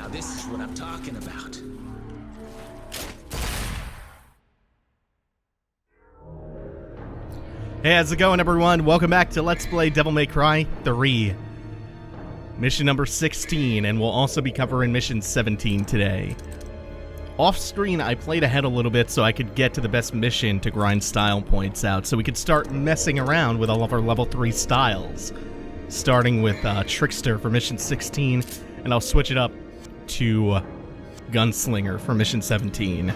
Now this is what I'm talking about. Hey, how's it going, everyone? Welcome back to Let's Play Devil May Cry 3. Mission number 16, and we'll also be covering mission 17 today. Off-screen, I played ahead a little bit so I could get to the best mission to grind style points out, so we could start messing around with all of our level 3 styles. Starting with Trickster for mission 16, and I'll switch it up to Gunslinger for mission 17.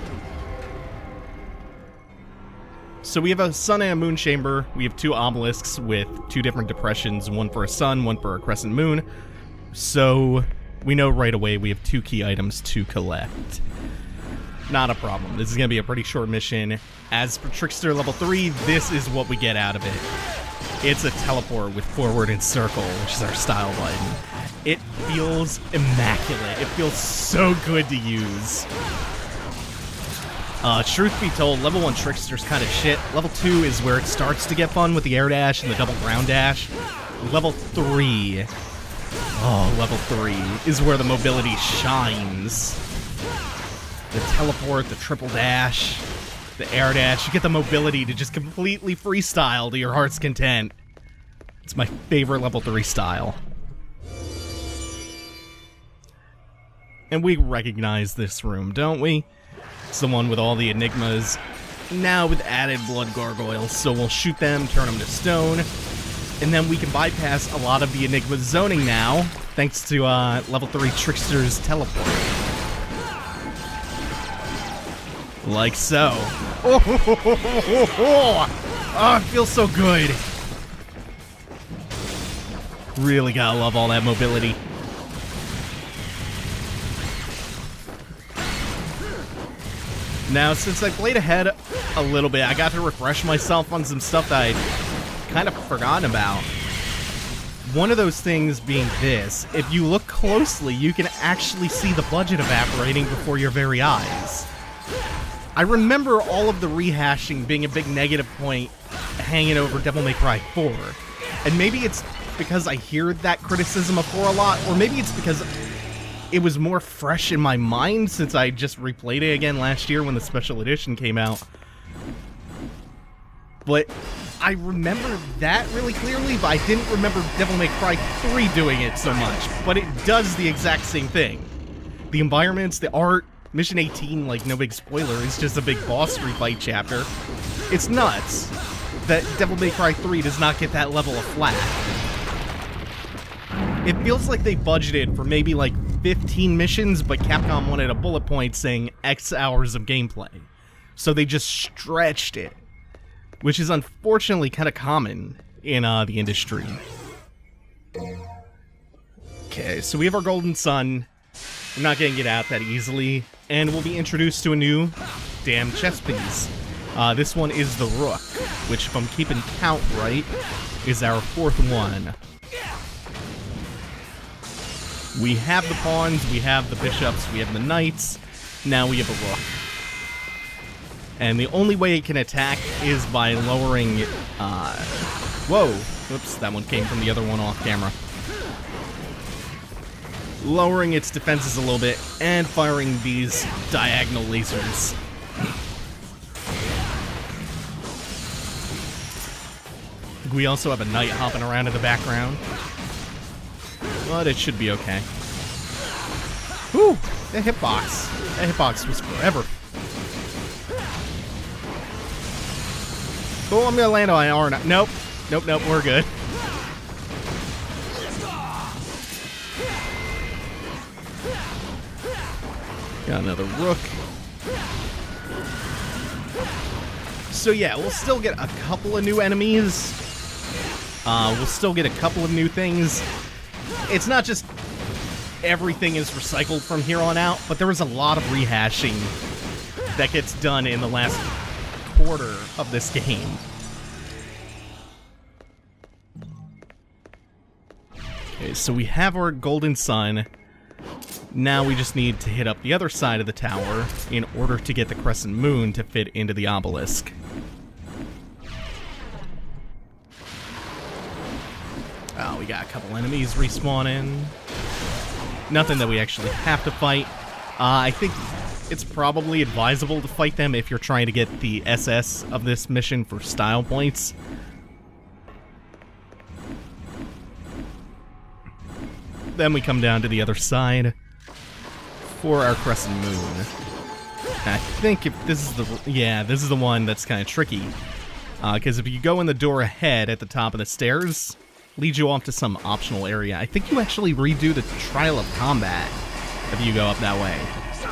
So we have a sun and a moon chamber. We have two obelisks with two different depressions, one for a sun, one for a crescent moon. So we know right away we have two key items to collect. Not a problem. This is going to be a pretty short mission. As for Trickster Level 3, this is what we get out of it. It's a teleport with forward and circle, which is our style button. It feels immaculate. It feels so good to use. Truth be told, level 1 Trickster's kind of shit. Level 2 is where it starts to get fun with the air dash and the double ground dash. Level 3... Oh, level 3 is where the mobility shines. The teleport, the triple dash, the air dash. You get the mobility to just completely freestyle to your heart's content. It's my favorite level 3 style. And we recognize this room, don't we? It's the one with all the enigmas, now with added blood gargoyles, so we'll shoot them, turn them to stone, and then we can bypass a lot of the enigma zoning now, thanks to level 3 Trickster's teleport. Like so. Oh, it feels so good. Really gotta love all that mobility. Now, since I played ahead a little bit, I got to refresh myself on some stuff that I'd kind of forgotten about. One of those things being this: if you look closely, you can actually see the budget evaporating before your very eyes. I remember all of the rehashing being a big negative point hanging over Devil May Cry 4. And maybe it's because I hear that criticism of 4 a lot, or maybe it's because it was more fresh in my mind since I just replayed it again last year when the special edition came out. But I remember that really clearly, but I didn't remember Devil May Cry 3 doing it so much. But it does the exact same thing. The environments, the art, Mission 18, like, no big spoiler, is just a big boss refight chapter. It's nuts that Devil May Cry 3 does not get that level of flat. It feels like they budgeted for maybe like 15 missions, but Capcom wanted a bullet point saying X hours of gameplay. So they just stretched it, which is unfortunately kind of common in the industry. Okay, so we have our Golden Sun. We're not getting it out that easily, and we'll be introduced to a new damn chess piece. This one is the Rook, which, if I'm keeping count right, is our 4th one. We have the pawns, we have the bishops, we have the knights, now we have a Rook. And the only way it can attack is by lowering, whoa, whoops, that one came from the other one off camera. Lowering its defenses a little bit, and firing these diagonal lasers. We also have a knight hopping around in the background. But it should be okay. Whew! That hitbox. That hitbox was forever. Oh, I'm gonna land on an R. Nope. Nope, nope, we're good. Got another Rook. So yeah, we'll still get a couple of new enemies. We'll still get a couple of new things. It's not just everything is recycled from here on out, but there was a lot of rehashing that gets done in the last quarter of this game. Okay, so we have our Golden Sun. Now we just need to hit up the other side of the tower in order to get the Crescent Moon to fit into the obelisk. Oh, we got a couple enemies respawning. Nothing that we actually have to fight. I think it's probably advisable to fight them if you're trying to get the SS of this mission for style points. Then we come down to the other side for our crescent moon. I think if this is the... yeah, this is the one that's kind of tricky. Because if you go in the door ahead at the top of the stairs, leads you off to some optional area. I think you actually redo the trial of combat if you go up that way.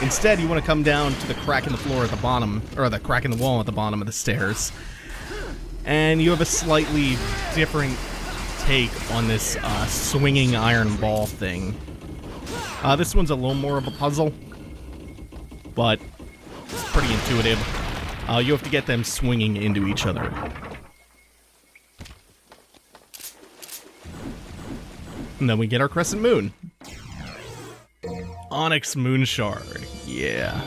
Instead, you want to come down to the crack in the floor at the bottom, or the crack in the wall at the bottom of the stairs. And you have a slightly different take on this swinging iron ball thing. This one's a little more of a puzzle, but it's pretty intuitive. You have to get them swinging into each other. And then we get our crescent moon. Onyx moon shard. Yeah.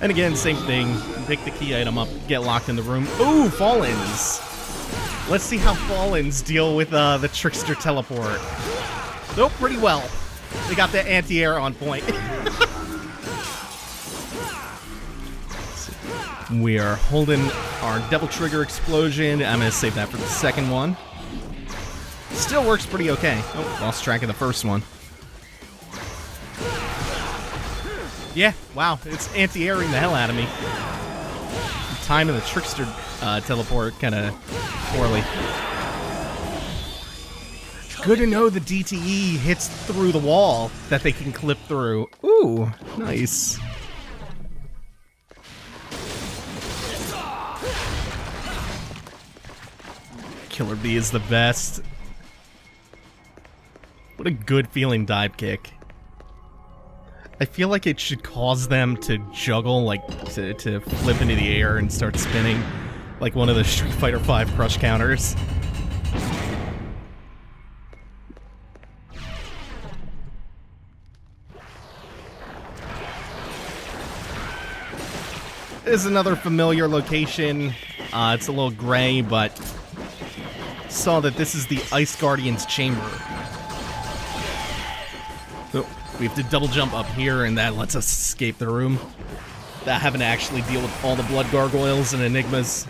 And again, same thing. Pick the key item up, get locked in the room. Ooh, Fallens! Let's see how Fallens deal with the Trickster teleport. Nope, pretty well. They got the anti-air on point. We are holding our double trigger explosion. I'm going to save that for the second one. Still works pretty okay. Oh, lost track of the first one. Yeah, wow, it's anti-airing the hell out of me. The time of the Trickster teleport kind of poorly. Good to know the DTE hits through the wall that they can clip through. Ooh, nice. Killer Bee is the best. What a good feeling dive kick. I feel like it should cause them to juggle, like to flip into the air and start spinning, like one of the Street Fighter V crush counters. This is another familiar location. It's a little gray, but saw that this is the Ice Guardian's chamber. So we have to double jump up here, and that lets us escape the room. That having to actually deal with all the blood gargoyles and enigmas.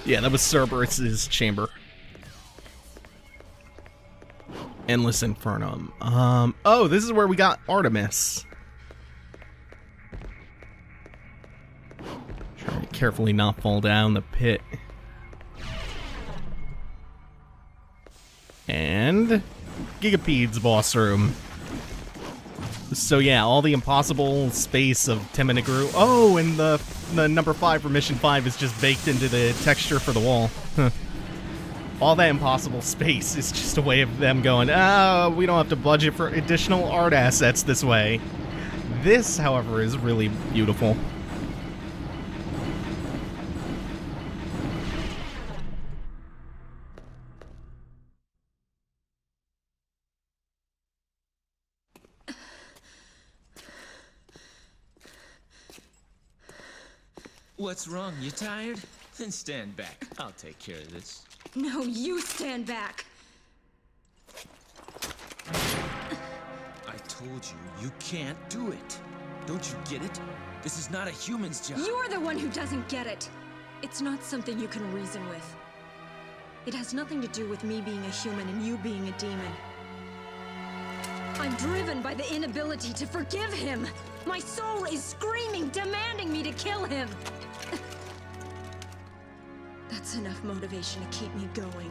Yeah, that was Cerberus' chamber. Endless Infernum. Oh, this is where we got Artemis. Trying to carefully not fall down the pit. And Gigapede's boss room. So yeah, all the impossible space of Temenigru. Oh, and the number 5 for Mission 5 is just baked into the texture for the wall. All that impossible space is just a way of them going, we don't have to budget for additional art assets this way. This, however, is really beautiful. What's wrong? You tired? Then stand back. I'll take care of this. No, you stand back. I told you, you can't do it. Don't you get it? This is not a human's job. You're the one who doesn't get it. It's not something you can reason with. It has nothing to do with me being a human and you being a demon. I'm driven by the inability to forgive him. My soul is screaming, demanding me to kill him. That's enough motivation to keep me going.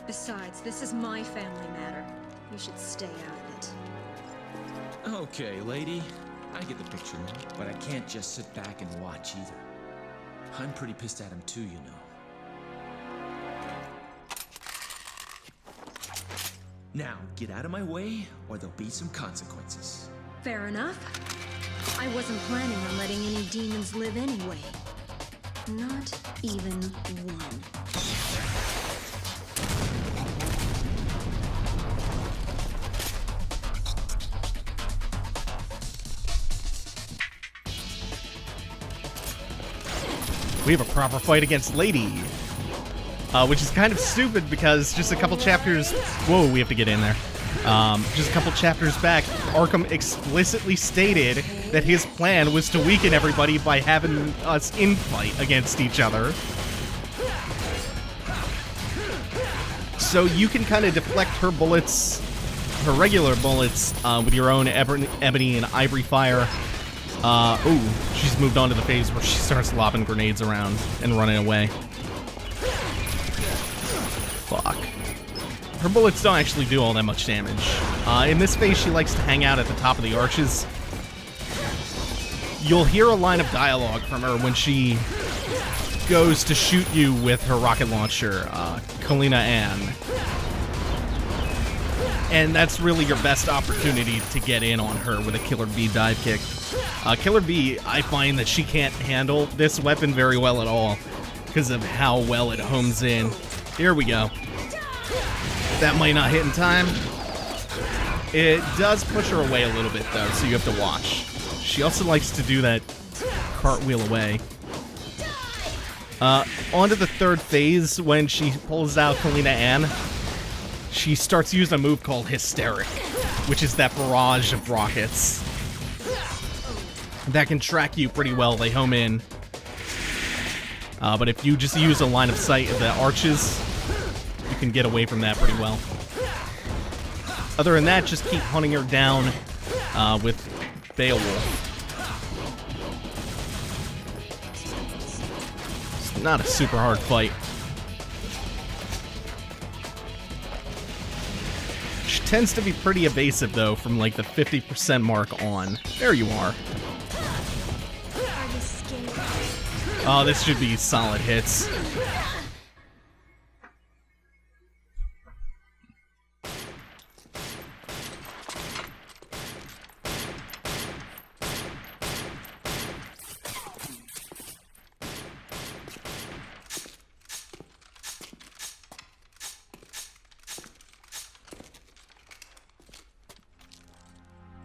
Besides, this is my family matter. You should stay out of it. Okay, lady. I get the picture now, but I can't just sit back and watch either. I'm pretty pissed at him too, you know. Now, get out of my way, or there'll be some consequences. Fair enough. I wasn't planning on letting any demons live anyway. Not even one. We have a proper fight against Lady. which is kind of stupid because just a couple chapters... Whoa, we have to get in there. Just a couple chapters back, Arkham explicitly stated that his plan was to weaken everybody by having us infight against each other. So you can kind of deflect her bullets, her regular bullets, with your own ebony and ivory fire. Ooh, she's moved on to the phase where she starts lobbing grenades around and running away. Fuck. Her bullets don't actually do all that much damage. In this phase, she likes to hang out at the top of the arches. You'll hear a line of dialogue from her when she goes to shoot you with her rocket launcher, Kalina Ann. And that's really your best opportunity to get in on her with a Killer Bee dive kick. Killer Bee, I find that she can't handle this weapon very well at all because of how well it homes in. Here we go. That might not hit in time. It does push her away a little bit, though, so you have to watch. She also likes to do that cartwheel away. On to the third phase, when she pulls out Kalina Ann, she starts using a move called Hysteric, which is that barrage of rockets that can track you pretty well. They home in. But if you just use a line of sight of the arches, you can get away from that pretty well. Other than that, just keep hunting her down with Beowulf. It's not a super hard fight. She tends to be pretty evasive, though, from like the 50% mark on. There you are. Oh, this should be solid hits.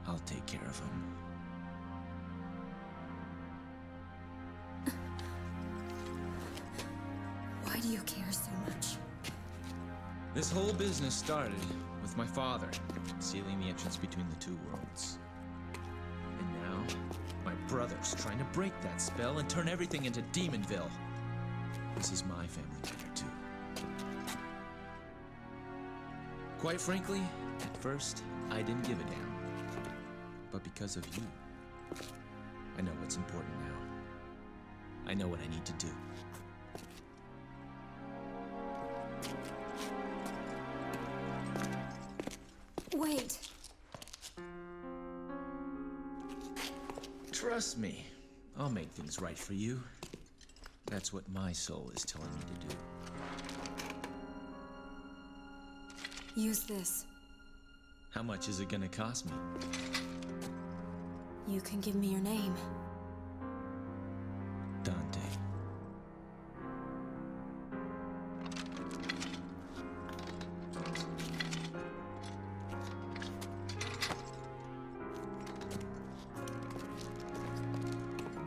I'll take care of him. Why do you care so much? This whole business started with my father sealing the entrance between the two worlds. And now, my brother's trying to break that spell and turn everything into Demonville. This is my family matter, too. Quite frankly, at first, I didn't give a damn. But because of you, I know what's important now. I know what I need to do. Wait. Trust me, I'll make things right for you. That's what my soul is telling me to do. Use this. How much is it gonna cost me? You can give me your name. Dante.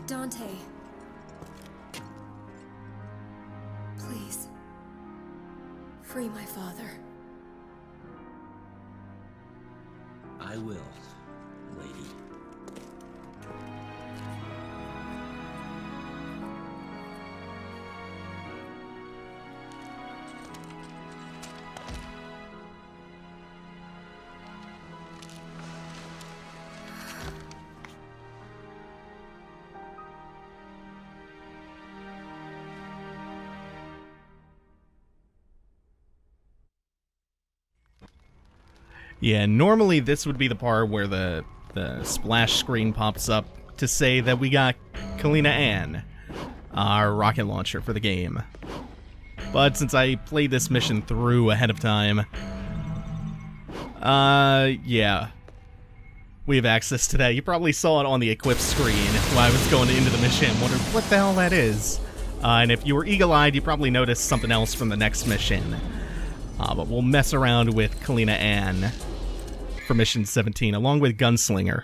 Dante. Please. Free my father. I will, lady. Yeah, normally this would be the part where the splash screen pops up to say that we got Kalina Ann, our rocket launcher for the game. But since I played this mission through ahead of time, yeah, we have access to that. You probably saw it on the equip screen while I was going into the mission, wondered what the hell that is. And if you were eagle-eyed, you probably noticed something else from the next mission. But we'll mess around with Kalina Ann for Mission 17, along with Gunslinger.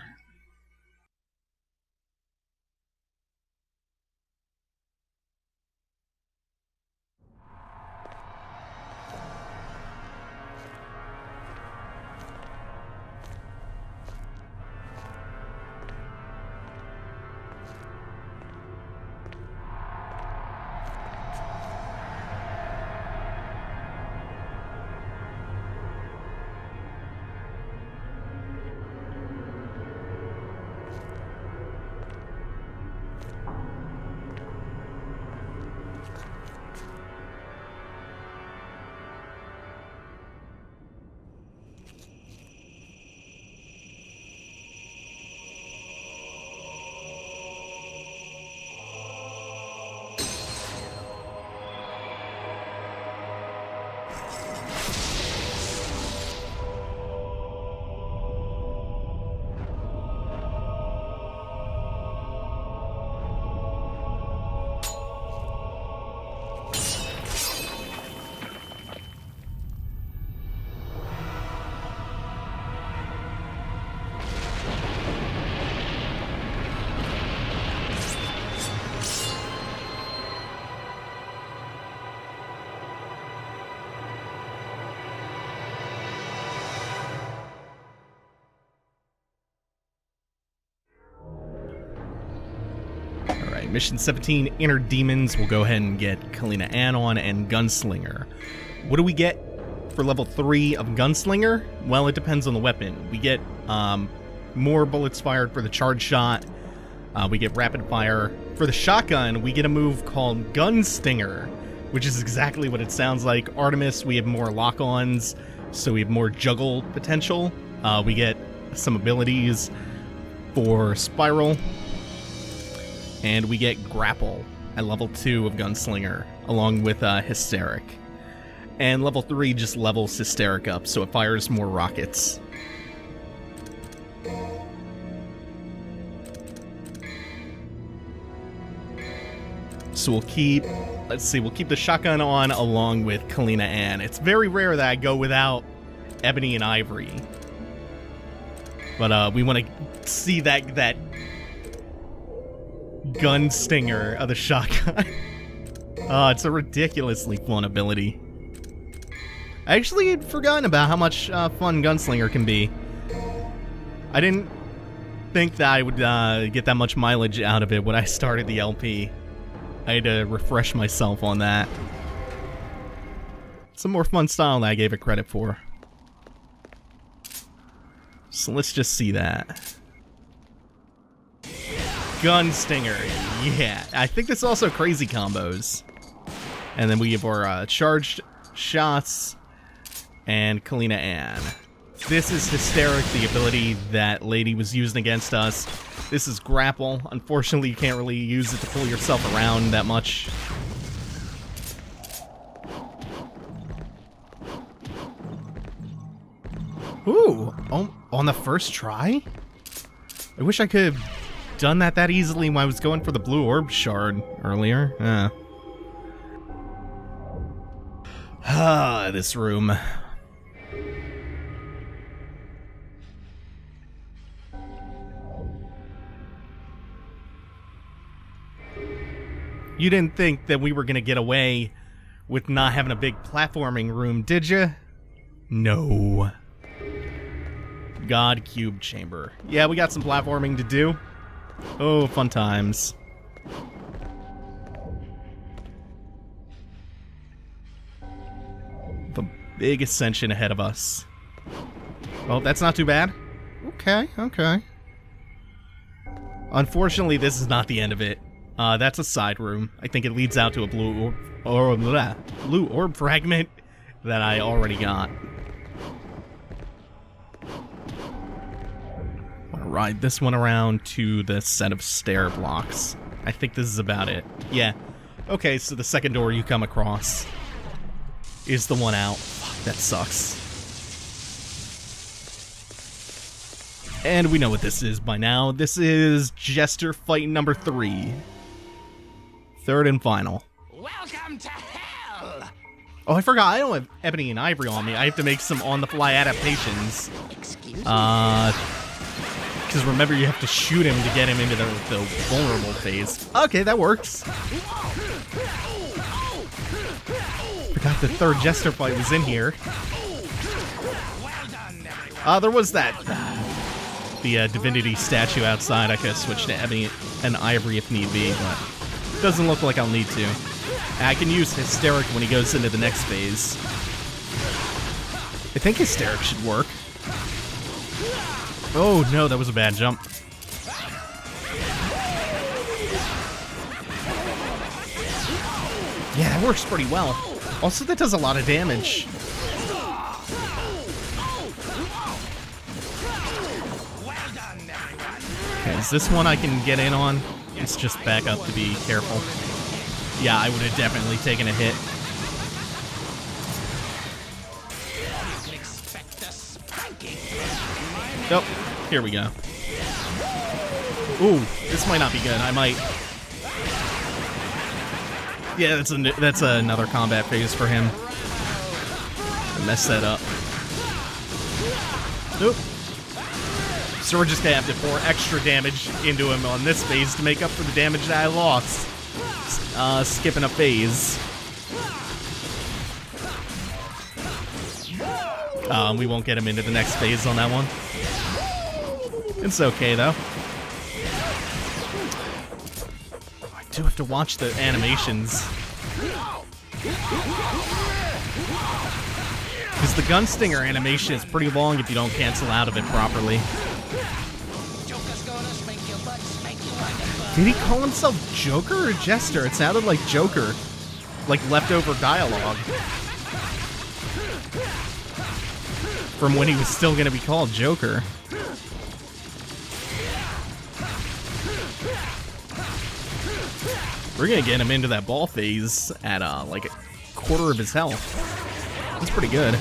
Mission 17, Inner Demons. We'll go ahead and get Kalina Ann on and Gunslinger. What do we get for level 3 of Gunslinger? Well, it depends on the weapon. We get more bullets fired for the charge shot. We get rapid fire. For the shotgun, we get a move called Gunstinger, which is exactly what it sounds like. Artemis, we have more lock-ons, so we have more juggle potential. We get some abilities for Spiral, and we get Grapple at level 2 of Gunslinger, along with Hysteric. And level 3 just levels Hysteric up, so it fires more rockets. So we'll keep, we'll keep the shotgun on along with Kalina Ann. It's very rare that I go without Ebony and Ivory. But we want to see that gun stinger of the shotgun. It's a ridiculously fun ability. I actually had forgotten about how much fun Gunslinger can be. I didn't think that I would get that much mileage out of it when I started the LP. I had to refresh myself on that. Some more fun style than I gave it credit for. So let's just see that. Gunstinger, yeah. I think this also crazy combos. And then we have our charged shots and Kalina Ann. This is Hysteric, the ability that Lady was using against us. This is Grapple. Unfortunately, you can't really use it to pull yourself around that much. Ooh, on the first try? I wish I could have done that easily when I was going for the blue orb shard earlier. This room. You didn't think that we were going to get away with not having a big platforming room, did you? No. God Cube Chamber. Yeah, we got some platforming to do. Oh, fun times. The big ascension ahead of us. Well, that's not too bad. Okay. Unfortunately, this is not the end of it. That's a side room. I think it leads out to a blue orb fragment that I already got. I'm gonna ride this one around to the set of stair blocks. I think this is about it. Yeah. Okay, so the second door you come across is the one out. Fuck, that sucks. And we know what this is by now. This is Jester fight number 3. Third and final. Welcome to hell! Oh, I forgot. I don't have Ebony and Ivory on me. I have to make some on-the-fly adaptations. Excuse me? Because remember, you have to shoot him to get him into the vulnerable phase. Okay, that works. Forgot the third Jester fight was in here. There was that. The Divinity statue outside. I could have switched to Ebony and Ivory if need be, but doesn't look like I'll need to. I can use Hysteric when he goes into the next phase. I think Hysteric should work. Oh no, that was a bad jump. Yeah, that works pretty well. Also, that does a lot of damage. Okay, is this one I can get in on? Let's just back up to be careful. Yeah, I would have definitely taken a hit. Nope. Here we go. Ooh, this might not be good. I might. Yeah, that's another combat phase for him. I messed that up. Nope. So we're just gonna have to pour extra damage into him on this phase to make up for the damage that I lost. Skipping a phase. We won't get him into the next phase on that one. It's okay though. I do have to watch the animations. Because the Gunstinger animation is pretty long if you don't cancel out of it properly. Did he call himself Joker or Jester? It sounded like Joker. Like leftover dialogue. From when he was still going to be called Joker. We're going to get him into that ball phase at like a quarter of his health. That's pretty good.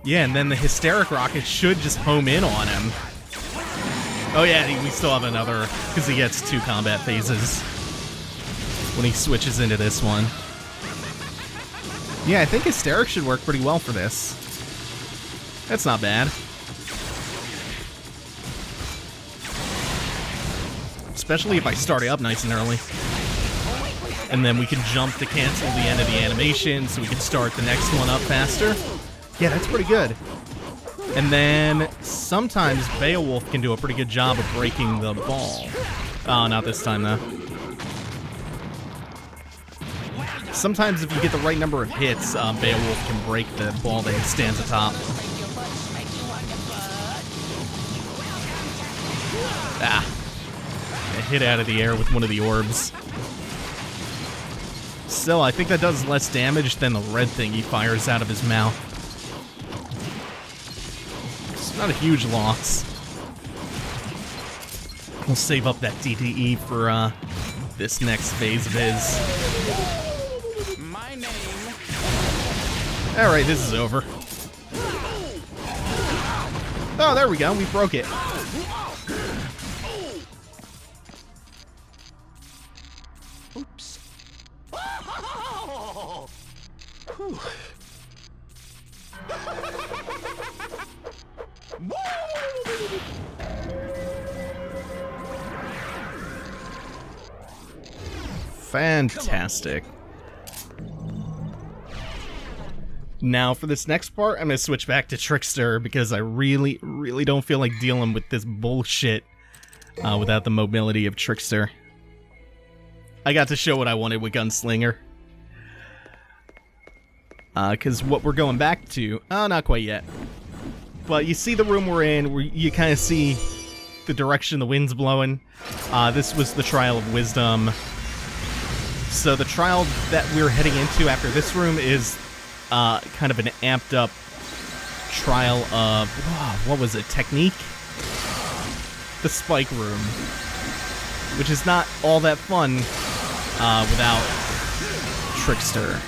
Yeah, and then the Hysteric Rocket should just home in on him. Oh yeah, we still have another, because he gets 2 combat phases when he switches into this one. Yeah, I think Hysteric should work pretty well for this. That's not bad. Especially if I start it up nice and early. And then we can jump to cancel the end of the animation so we can start the next one up faster. Yeah, that's pretty good. And then sometimes Beowulf can do a pretty good job of breaking the ball. Oh, not this time though. Sometimes if you get the right number of hits, Beowulf can break the ball that stands atop. Ah. A hit out of the air with one of the orbs. Still, I think that does less damage than the red thing he fires out of his mouth. It's not a huge loss. We'll save up that DTE for this next phase of his. My name. Alright, this is over. Oh, there we go. We broke it. Oops. Fantastic. Now, for this next part, I'm going to switch back to Trickster because I really, really don't feel like dealing with this bullshit without the mobility of Trickster. I got to show what I wanted with Gunslinger. Because what we're going back to... Oh, not quite yet. But you see the room we're in, where you kind of see the direction the wind's blowing. This was the Trial of Wisdom. So the trial that we're heading into after this room is kind of an amped up trial of... what was it? Technique? The Spike Room. Which is not all that fun without Trickster.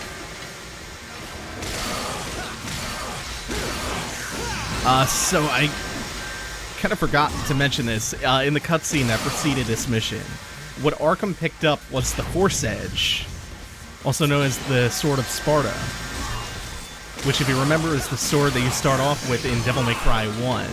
So I kind of forgot to mention this in the cutscene that preceded this mission. What Arkham picked up was the Force Edge, also known as the Sword of Sparta, which, if you remember, is the sword that you start off with in Devil May Cry 1.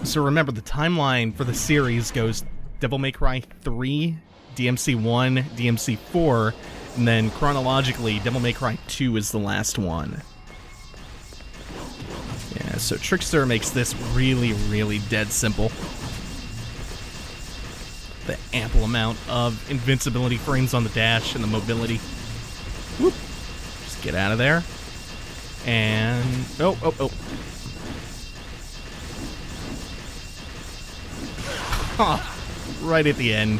So remember, the timeline for the series goes Devil May Cry 3, DMC 1, DMC 4, and then chronologically, Devil May Cry 2 is the last one. Yeah, so Trickster makes this really, really dead simple. The ample amount of invincibility frames on the dash and the mobility. Whoop. Just get out of there. And... Oh. Right at the end.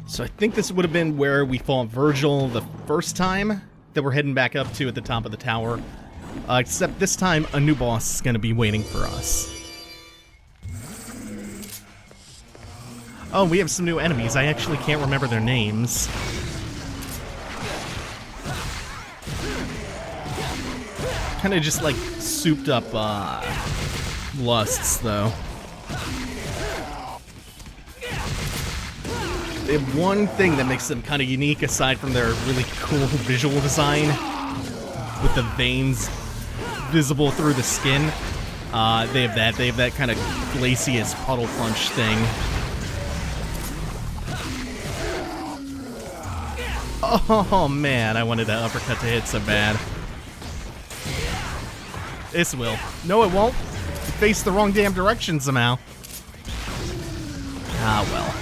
So I think this would have been where we fought Vergil the first time that we're heading back up to at the top of the tower. Except this time, a new boss is going to be waiting for us. Oh, we have some new enemies. I actually can't remember their names. Kind of just like souped up lusts, though. They have one thing that makes them kind of unique aside from their really cool visual design with the veins visible through the skin. They have that kind of glacius puddle punch thing. Oh man, I wanted that uppercut to hit so bad. This will. No, it won't. It faced the wrong damn direction somehow. Ah, well.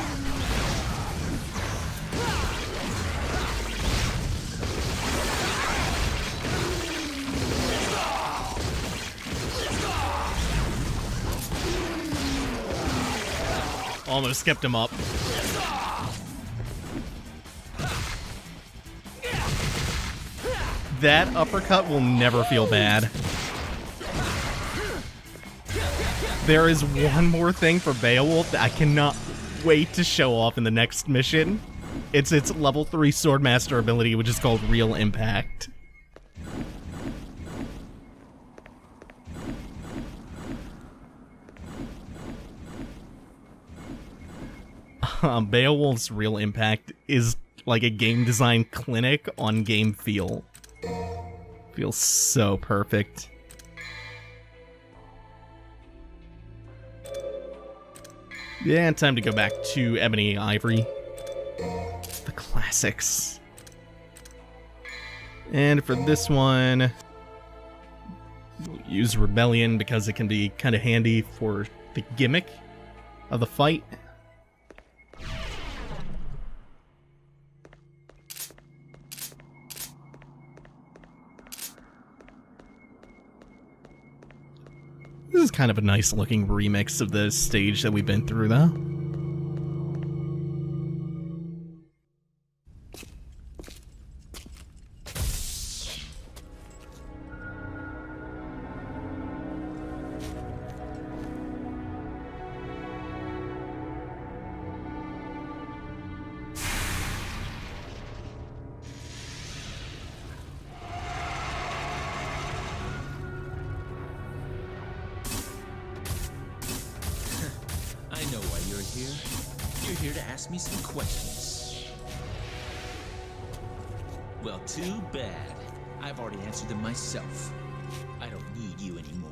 Almost kept him up. That uppercut will never feel bad. There is one more thing for Beowulf that I cannot wait to show off in the next mission. It's its level 3 Swordmaster ability, which is called Real Impact. Beowulf's Real Impact is like a game design clinic on game feel. Feels so perfect. Yeah, time to go back to Ebony Ivory. The classics. And for this one, we'll use Rebellion because it can be kind of handy for the gimmick of the fight. This is kind of a nice looking remix of the stage that we've been through, though. You're here to ask me some questions. Well, too bad. I've already answered them myself. I don't need you anymore.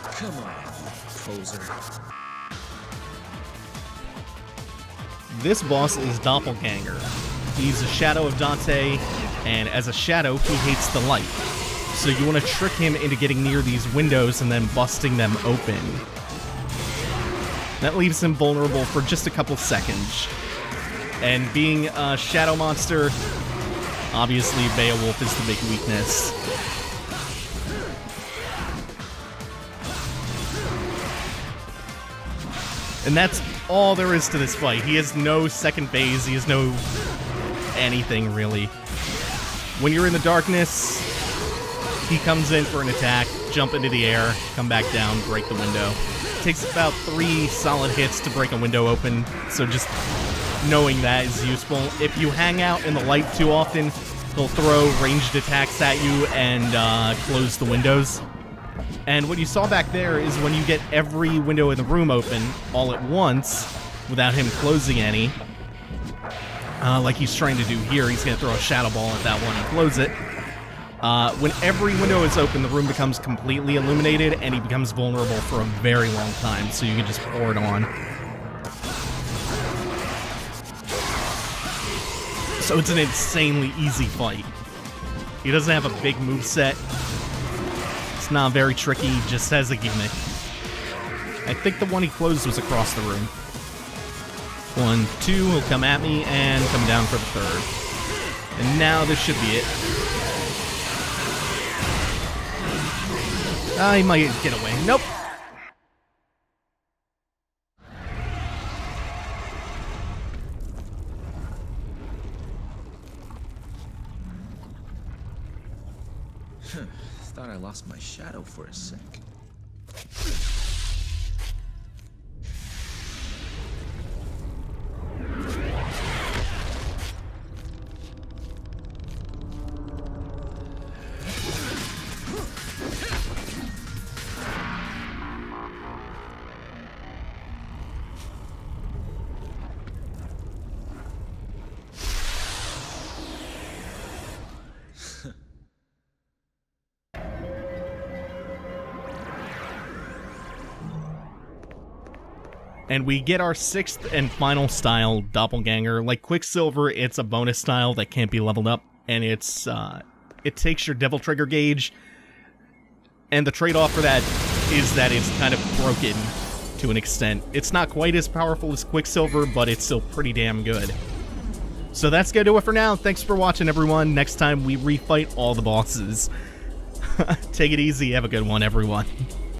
Come on, poser. This boss is Doppelganger. He's a shadow of Dante, and as a shadow, he hates the light. So you want to trick him into getting near these windows and then busting them open. That leaves him vulnerable for just a couple seconds. And being a shadow monster, obviously Beowulf is the big weakness. And that's all there is to this fight. He has no second phase, he has no anything really. When you're in the darkness, he comes in for an attack, jump into the air, come back down, break the window. It takes about 3 solid hits to break a window open, so just knowing that is useful. If you hang out in the light too often, he'll throw ranged attacks at you and close the windows. And what you saw back there is when you get every window in the room open all at once, without him closing any, like he's trying to do here, he's going to throw a shadow ball at that one and close it. When every window is open, the room becomes completely illuminated, and he becomes vulnerable for a very long time, so you can just pour it on. So it's an insanely easy fight. He doesn't have a big moveset. It's not very tricky, just has a gimmick. I think the one he closed was across the room. 1, 2, he'll come at me and come down for the third. And now this should be it. He might get away. Nope. Thought I lost my shadow for a sec. And we get our 6th and final style Doppelganger. Like Quicksilver, it's a bonus style that can't be leveled up, and it's it takes your Devil Trigger gauge, and the trade-off for that is that it's kind of broken to an extent. It's not quite as powerful as Quicksilver, but it's still pretty damn good. So that's gonna do it for now. Thanks for watching, everyone. Next time we refight all the bosses. Take it easy. Have a good one, everyone.